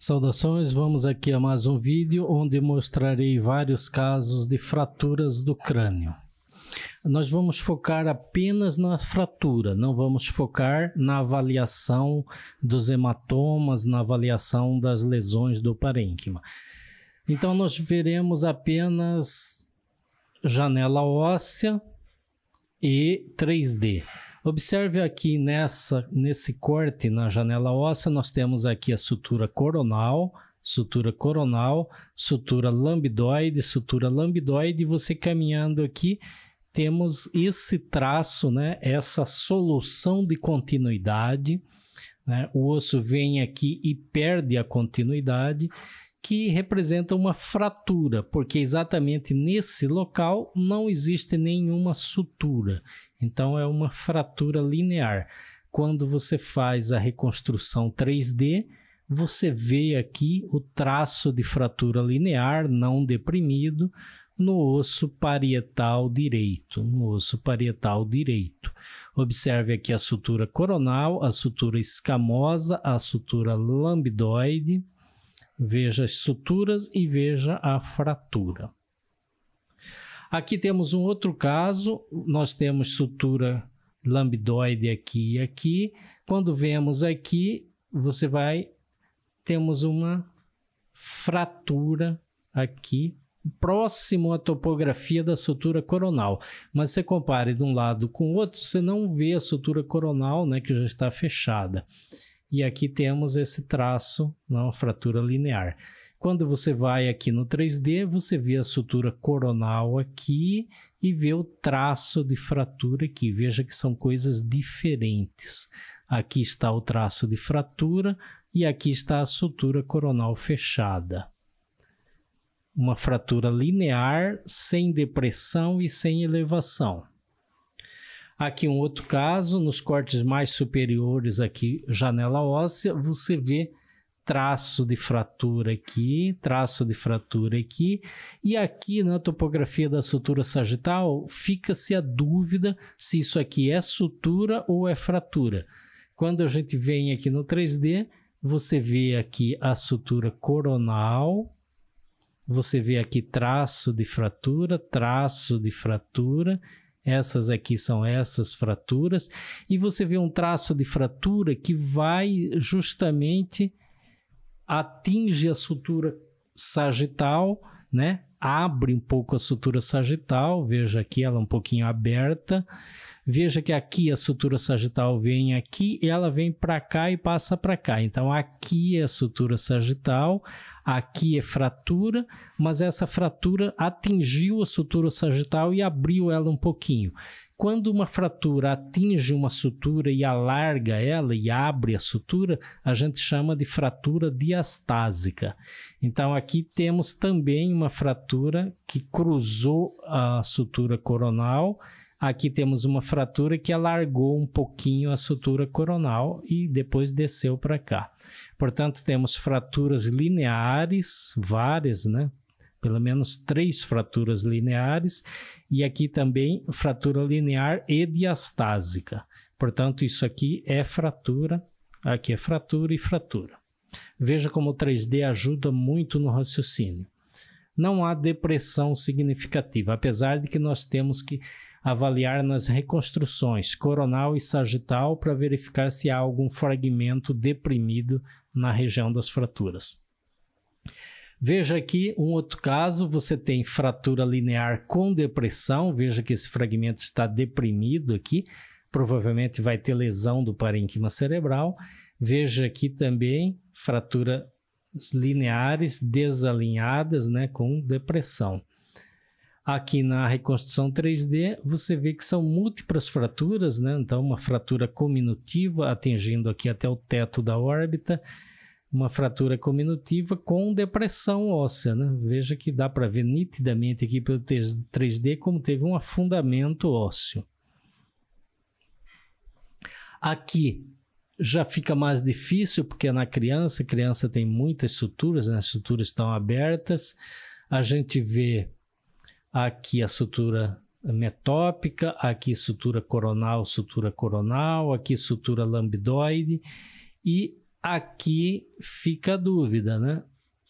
Saudações, vamos aqui a mais um vídeo onde mostrarei vários casos de fraturas do crânio. Nós vamos focar apenas na fratura, não vamos focar na avaliação dos hematomas, na avaliação das lesões do parênquima. Então nós veremos apenas janela óssea e 3D. Observe aqui nesse corte na janela óssea, nós temos aqui a sutura coronal, sutura lambidoide, e você caminhando aqui, temos esse traço, né, essa solução de continuidade, né, o osso vem aqui e perde a continuidade, que representa uma fratura, porque exatamente nesse local não existe nenhuma sutura. Então é uma fratura linear. Quando você faz a reconstrução 3D, você vê aqui o traço de fratura linear não deprimido no osso parietal direito, Observe aqui a sutura coronal, a sutura escamosa, a sutura lambidoide. Veja as suturas e veja a fratura. Aqui temos um outro caso, nós temos sutura lambidoide aqui e aqui. Quando vemos aqui, temos uma fratura aqui, próximo à topografia da sutura coronal. Mas se você compare de um lado com o outro, você não vê a sutura coronal, né, que já está fechada. E aqui temos esse traço, uma fratura linear. Quando você vai aqui no 3D, você vê a sutura coronal aqui e vê o traço de fratura aqui. Veja que são coisas diferentes. Aqui está o traço de fratura e aqui está a sutura coronal fechada. Uma fratura linear, sem depressão e sem elevação. Aqui um outro caso, nos cortes mais superiores aqui, janela óssea, você vê traço de fratura aqui, e aqui na topografia da sutura sagital, fica-se a dúvida se isso aqui é sutura ou é fratura. Quando a gente vem aqui no 3D, você vê aqui a sutura coronal, você vê aqui traço de fratura, essas aqui são essas fraturas, e você vê um traço de fratura que vai justamente atinge a sutura sagital, né? Abre um pouco a sutura sagital, veja aqui ela um pouquinho aberta, veja que aqui a sutura sagital vem aqui, e ela vem para cá e passa para cá. Então aqui é a sutura sagital, aqui é fratura, mas essa fratura atingiu a sutura sagital e abriu ela um pouquinho. Quando uma fratura atinge uma sutura e alarga ela e abre a sutura, a gente chama de fratura diastásica. Então aqui temos também uma fratura que cruzou a sutura coronal. Aqui temos uma fratura que alargou um pouquinho a sutura coronal e depois desceu para cá. Portanto, temos fraturas lineares, várias, né? Pelo menos 3 fraturas lineares, e aqui também fratura linear e diastásica. Portanto, isso aqui é fratura, aqui é fratura e fratura. Veja como o 3D ajuda muito no raciocínio. Não há depressão significativa, apesar de que nós temos que avaliar nas reconstruções coronal e sagital para verificar se há algum fragmento deprimido na região das fraturas. Veja aqui um outro caso, você tem fratura linear com depressão, veja que esse fragmento está deprimido aqui, provavelmente vai ter lesão do parênquima cerebral. Veja aqui também fraturas lineares desalinhadas, né, com depressão. Aqui na reconstrução 3D, você vê que são múltiplas fraturas, né? Então uma fratura cominutiva atingindo aqui até o teto da órbita, uma fratura cominutiva com depressão óssea, né? Veja que dá para ver nitidamente aqui pelo 3D como teve um afundamento ósseo. Aqui já fica mais difícil porque na criança, a criança tem muitas suturas, né? As suturas estão abertas. A gente vê aqui a sutura metópica, aqui sutura coronal, aqui sutura lambidoide, e aqui fica a dúvida, né?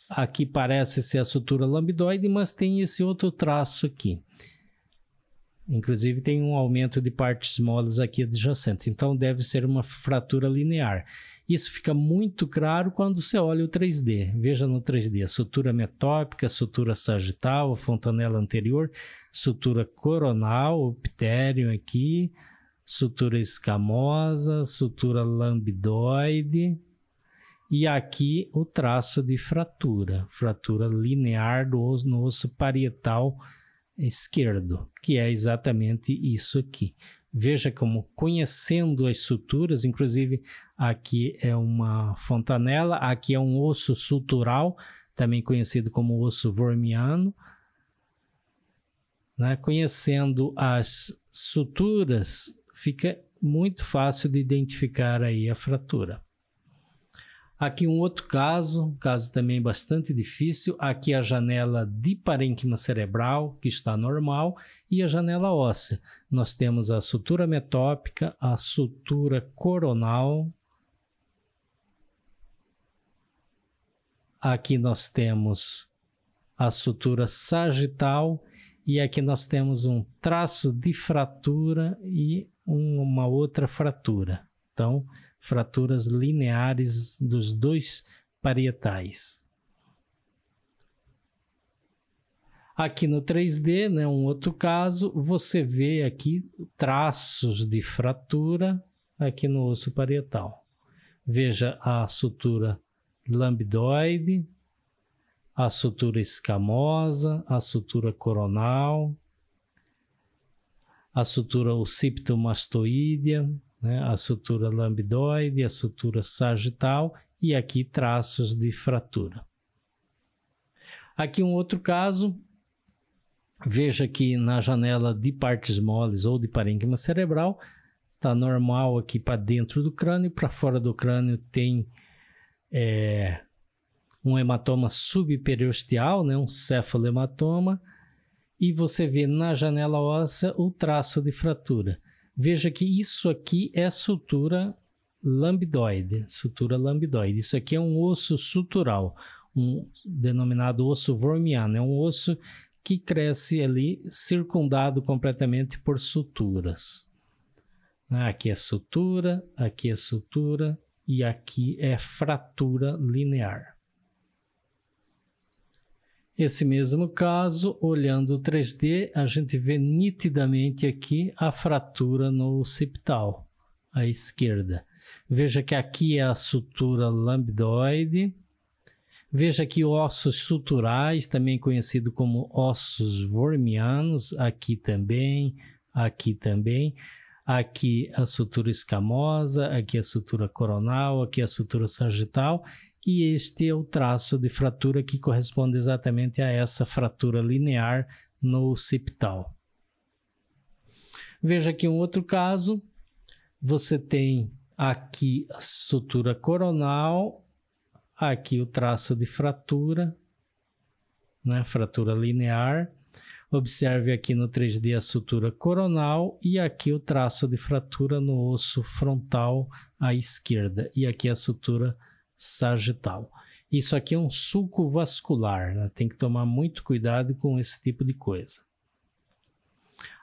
Aqui parece ser a sutura lambdoide, mas tem esse outro traço aqui. Inclusive tem um aumento de partes moles aqui adjacente, então deve ser uma fratura linear. Isso fica muito claro quando você olha o 3D. Veja no 3D a sutura metópica, sutura sagital, a fontanela anterior, sutura coronal, o ptérium aqui, sutura escamosa, sutura lambdoide e aqui o traço de fratura, fratura linear no osso parietal esquerdo, que é exatamente isso aqui. Veja como, conhecendo as suturas, inclusive aqui é uma fontanela, aqui é um osso sutural, também conhecido como osso wormiano, né? Conhecendo as suturas, fica muito fácil de identificar aí a fratura. Aqui um outro caso também bastante difícil. Aqui a janela de parênquima cerebral, que está normal, e a janela óssea. Nós temos a sutura metópica, a sutura coronal. Aqui nós temos a sutura sagital e aqui nós temos um traço de fratura e uma outra fratura. Então, fraturas lineares dos dois parietais. Aqui no 3D, né, um outro caso, você vê aqui traços de fratura aqui no osso parietal. Veja a sutura lambdoide, a sutura escamosa, a sutura coronal, a sutura occipitomastoidea, né, a sutura lambdoide, a sutura sagital e aqui traços de fratura. Aqui um outro caso, veja que na janela de partes moles ou de parênquima cerebral, está normal aqui para dentro do crânio, para fora do crânio tem um hematoma subperiosteal, né, um cefalohematoma, e você vê na janela óssea o traço de fratura. Veja que isso aqui é sutura lambdoide, Isso aqui é um osso sutural, denominado osso wormiano. É um osso que cresce ali circundado completamente por suturas. Aqui é sutura e aqui é fratura linear. Esse mesmo caso, olhando o 3D, a gente vê nitidamente aqui a fratura no occipital, à esquerda. Veja que aqui é a sutura lambdoide. Veja aqui ossos suturais, também conhecido como ossos wormianos, aqui também, aqui também. Aqui a sutura escamosa, aqui a sutura coronal, aqui a sutura sagital. E este é o traço de fratura que corresponde exatamente a essa fratura linear no occipital. Veja aqui um outro caso. Você tem aqui a sutura coronal, aqui o traço de fratura, né? Fratura linear. Observe aqui no 3D a sutura coronal e aqui o traço de fratura no osso frontal à esquerda. E aqui a sutura sagital. Isso aqui é um sulco vascular, né? Tem que tomar muito cuidado com esse tipo de coisa.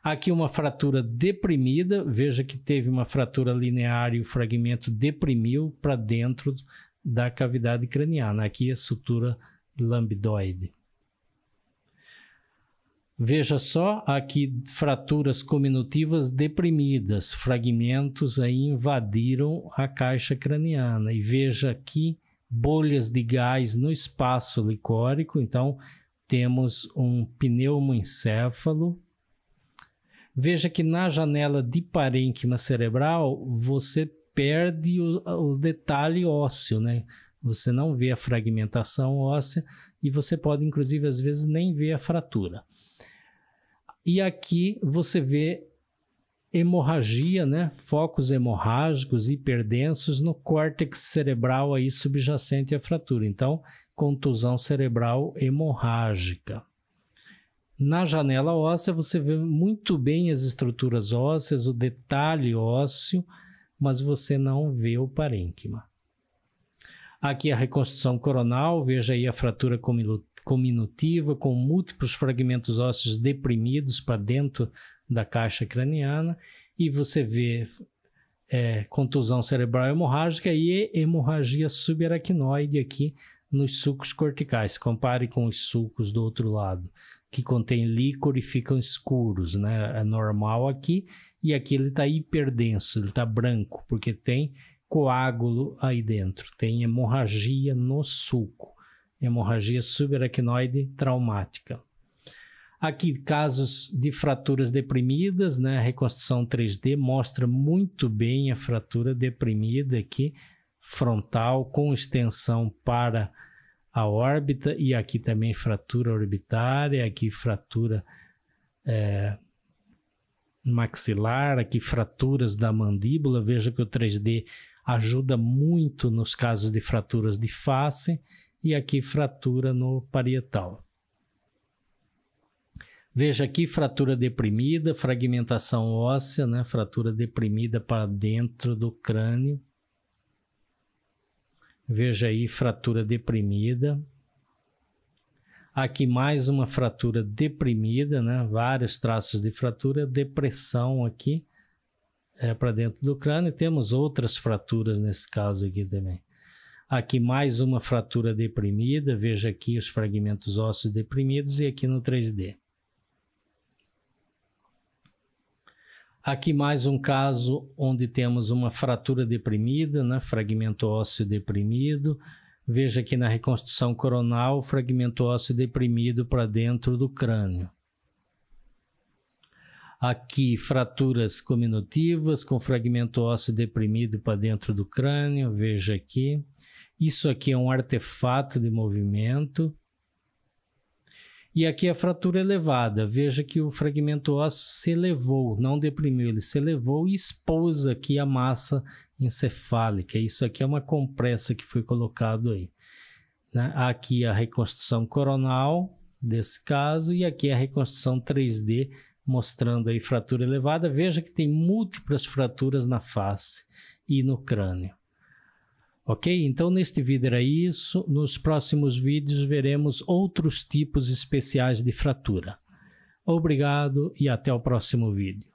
Aqui uma fratura deprimida, veja que teve uma fratura linear e o fragmento deprimiu para dentro da cavidade craniana. Aqui é sutura lambdoide. Veja só, aqui fraturas cominutivas deprimidas, fragmentos aí invadiram a caixa craniana. E veja aqui bolhas de gás no espaço licórico, então temos um pneumoencéfalo. Veja que na janela de parênquima cerebral você perde o detalhe ósseo, né? Você não vê a fragmentação óssea e você pode inclusive às vezes nem ver a fratura. E aqui você vê hemorragia, né? Focos hemorrágicos hiperdensos no córtex cerebral aí subjacente à fratura. Então, contusão cerebral hemorrágica. Na janela óssea você vê muito bem as estruturas ósseas, o detalhe ósseo, mas você não vê o parênquima. Aqui a reconstrução coronal, veja aí a fratura cominutiva com múltiplos fragmentos ósseos deprimidos para dentro da caixa craniana, e você vê contusão cerebral hemorrágica e hemorragia subaracnoide aqui nos sulcos corticais. Compare com os sulcos do outro lado, que contém líquor e ficam escuros, né? É normal aqui, e aqui ele está hiperdenso, ele está branco, porque tem coágulo aí dentro, tem hemorragia no sulco, hemorragia subaracnoide traumática. Aqui casos de fraturas deprimidas, né? A reconstrução 3D mostra muito bem a fratura deprimida aqui, frontal, com extensão para a órbita, e aqui também fratura orbitária, aqui fratura maxilar, aqui fraturas da mandíbula. Veja que o 3D ajuda muito nos casos de fraturas de face, e aqui fratura no parietal. Veja aqui fratura deprimida, fragmentação óssea, né? Fratura deprimida para dentro do crânio. Veja aí fratura deprimida. Aqui mais uma fratura deprimida, né? Vários traços de fratura, depressão aqui para dentro do crânio. Temos outras fraturas nesse caso aqui também. Aqui mais uma fratura deprimida, veja aqui os fragmentos ósseos deprimidos, e aqui no 3D. Aqui mais um caso onde temos uma fratura deprimida, né? Fragmento ósseo deprimido. Veja aqui na reconstrução coronal, fragmento ósseo deprimido para dentro do crânio. Aqui fraturas cominutivas com fragmento ósseo deprimido para dentro do crânio, veja aqui. Isso aqui é um artefato de movimento. E aqui a fratura elevada, veja que o fragmento ósseo se elevou, não deprimiu, ele se elevou e expôs aqui a massa encefálica. Isso aqui é uma compressa que foi colocado aí, né? Aqui a reconstrução coronal desse caso, e aqui a reconstrução 3D mostrando aí fratura elevada. Veja que tem múltiplas fraturas na face e no crânio. Ok? Então neste vídeo era isso. Nos próximos vídeos veremos outros tipos especiais de fratura. Obrigado e até o próximo vídeo.